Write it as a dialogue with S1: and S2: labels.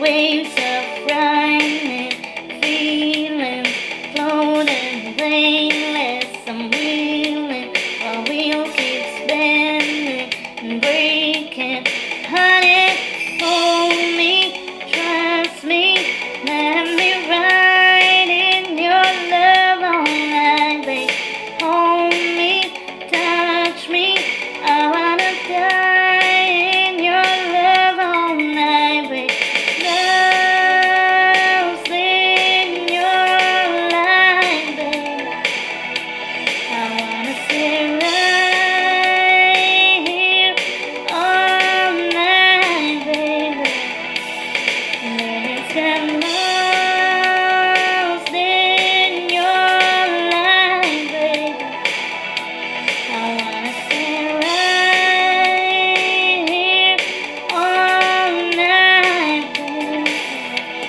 S1: waves of frightening feelings, floating blameless. I'm reeling while wheels keep spinning and breaking. Honey, hold me, trust me, let me ride in your love all night, babe. Hold me, touch me, I wanna die in your love all night, babe. Love's in your life, babe. I wanna sit right here all night, baby. Let's get